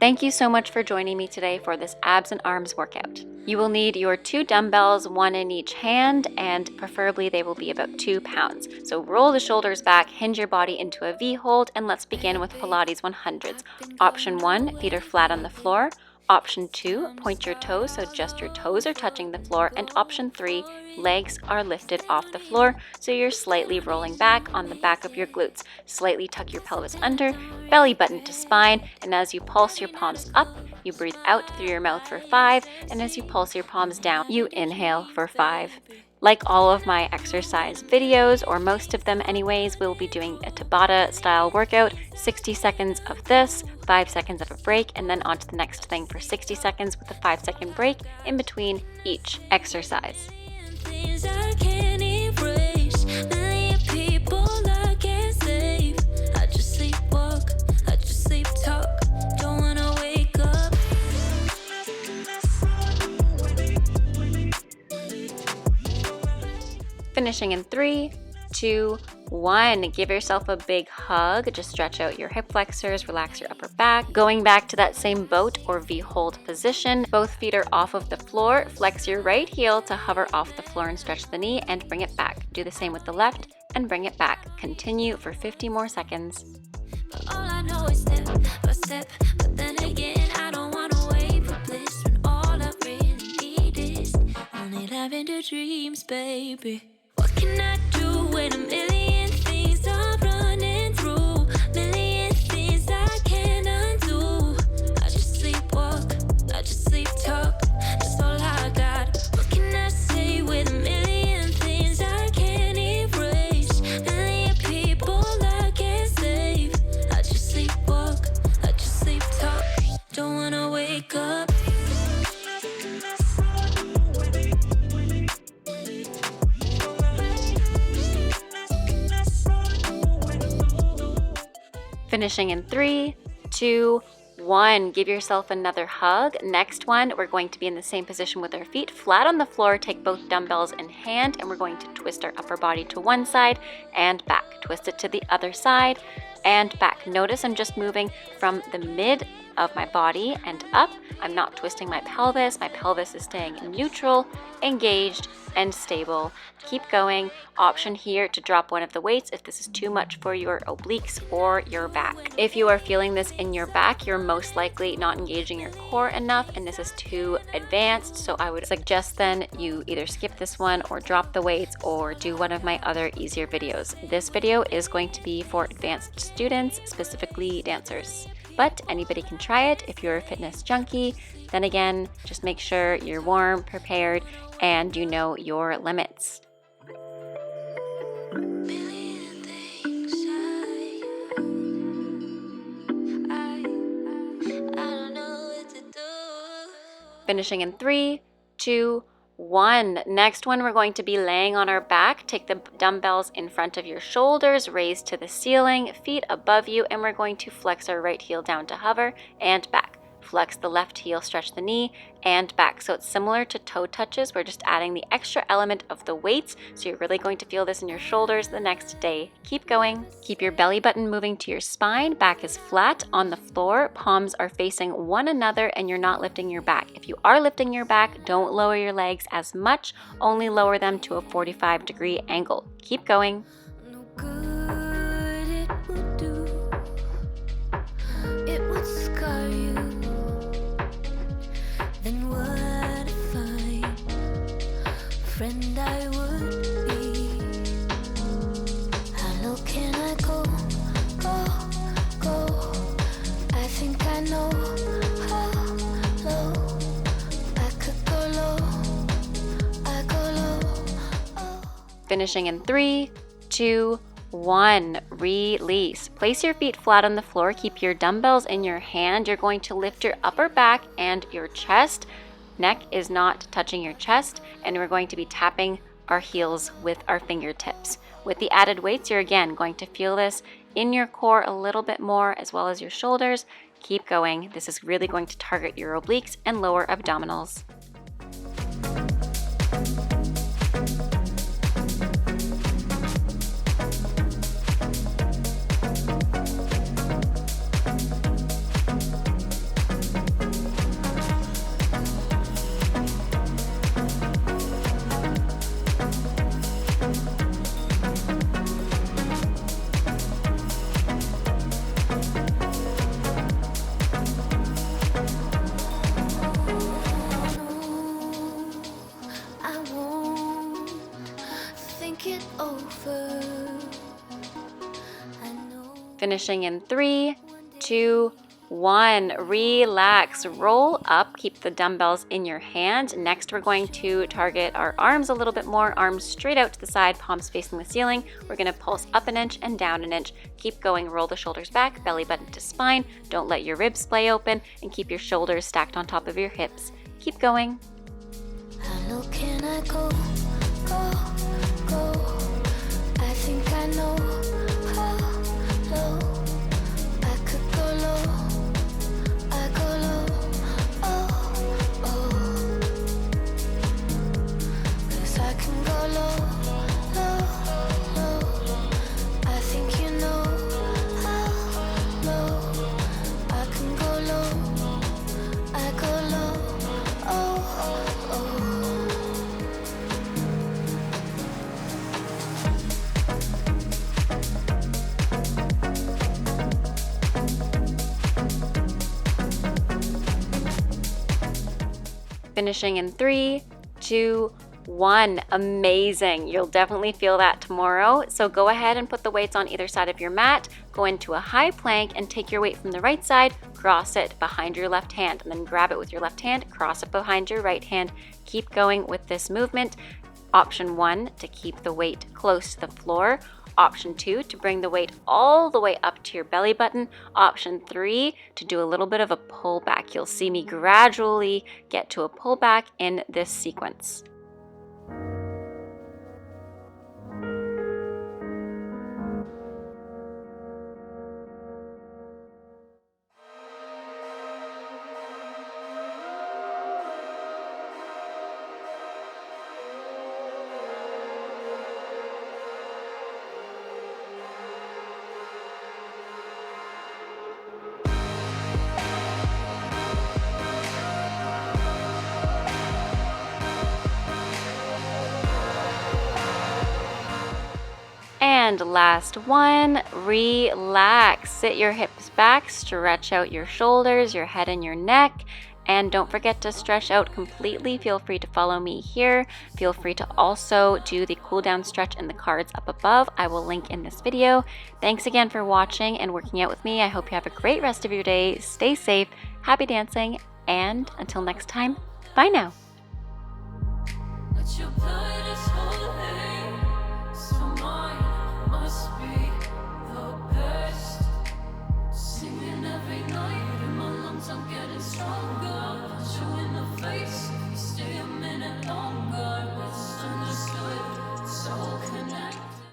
Thank you so much for joining me today for this abs and arms workout. You will need your 2 dumbbells, 1 in each hand, and preferably they will be about 2 pounds. So roll the shoulders back, hinge your body into a V hold, and let's begin with Pilates 100s. Option 1, feet are flat on the floor. Option 2, point your toes so just your toes are touching the floor. And option 3, legs are lifted off the floor so you're slightly rolling back on the back of your glutes. Slightly tuck your pelvis under, belly button to spine, and as you pulse your palms up, you breathe out through your mouth for 5, and as you pulse your palms down, you inhale for 5. Like all of my exercise videos, or most of them anyways, we'll be doing a Tabata style workout, 60 seconds of this, 5 seconds of a break, and then on to the next thing for 60 seconds with a 5-second break in between each exercise. Finishing in 3, 2, 1. Give yourself a big hug. Just stretch out your hip flexors, relax your upper back. Going back to that same boat or V hold position. Both feet are off of the floor. Flex your right heel to hover off the floor and stretch the knee and bring it back. Do the same with the left and bring it back. Continue for 50 more seconds. All I know is step by step, but then again, I don't want to wait for bliss when all I really need is only lavender dreams, baby. What can I do when a million things are running through? Million things I can't undo. I just sleepwalk, I just sleep talk. That's all I got. What can I say with a million things I can't erase? Million people I can't save. I just sleepwalk, I just sleep talk. Don't wanna wake up. Finishing in 3, 2, 1. Give yourself another hug. Next one, we're going to be in the same position with our feet flat on the floor. Take both dumbbells in hand and we're going to twist our upper body to one side and back. Twist it to the other side and back. Notice I'm just moving from the mid of my body and up. I'm not twisting my pelvis. My pelvis is staying neutral, engaged, and stable. Keep going. Option here to drop one of the weights if this is too much for your obliques or your back. If you are feeling this in your back, you're most likely not engaging your core enough and this is too advanced. So I would suggest then you either skip this one or drop the weights or do one of my other easier videos. This video is going to be for advanced students, specifically dancers. But anybody can try it if you're a fitness junkie. Then again, just make sure you're warm, prepared, and you know your limits. Finishing in 3, 2, 1. Next one, we're going to be laying on our back. Take the dumbbells in front of your shoulders, raise to the ceiling, feet above you, and we're going to flex our right heel down to hover and back. Flex the left heel, stretch the knee, and back. So it's similar to toe touches. We're just adding the extra element of the weights, so you're really going to feel this in your shoulders the next day. Keep going. Keep your belly button moving to your spine. Back is flat on the floor. Palms are facing one another, and you're not lifting your back. If you are lifting your back, don't lower your legs as much. Only lower them to a 45-degree angle. Keep going. Friend I would be. How low can I go, go? I think I know how low I could go low. I go low. Oh. Finishing in 3, 2, 1. Release. Place your feet flat on the floor. Keep your dumbbells in your hand. You're going to lift your upper back and your chest. Neck is not touching your chest, and we're going to be tapping our heels with our fingertips. With the added weights, you're again going to feel this in your core a little bit more, as well as your shoulders. Keep going. This is really going to target your obliques and lower abdominals. Finishing in 3, 2, 1. Relax, roll up, keep the dumbbells in your hand. Next, we're going to target our arms a little bit more, arms straight out to the side, palms facing the ceiling. We're gonna pulse up an inch and down an inch. Keep going, roll the shoulders back, belly button to spine. Don't let your ribs splay open, and keep your shoulders stacked on top of your hips. Keep going. How low can I go, go? I think I know how low I could go low. I go low, oh. 'Cause I can go low. I think you know how low I can go low. I go low, oh. Finishing in 3, 2, 1. Amazing. You'll definitely feel that tomorrow. So go ahead and put the weights on either side of your mat. Go into a high plank and take your weight from the right side, cross it behind your left hand, and then grab it with your left hand, cross it behind your right hand. Keep going with this movement. Option 1, to keep the weight close to the floor. Option 2, to bring the weight all the way up to your belly button. Option 3, to do a little bit of a pullback. You'll see me gradually get to a pullback in this sequence. And last one, relax. Sit your hips back, stretch out your shoulders, your head and your neck, and don't forget to stretch out completely. Feel free to follow me here. Feel free to also do the cool down stretch in the cards up above. I will link in this video. Thanks again for watching and working out with me. I hope you have a great rest of your day. Stay safe, happy dancing, and until next time, bye now. What you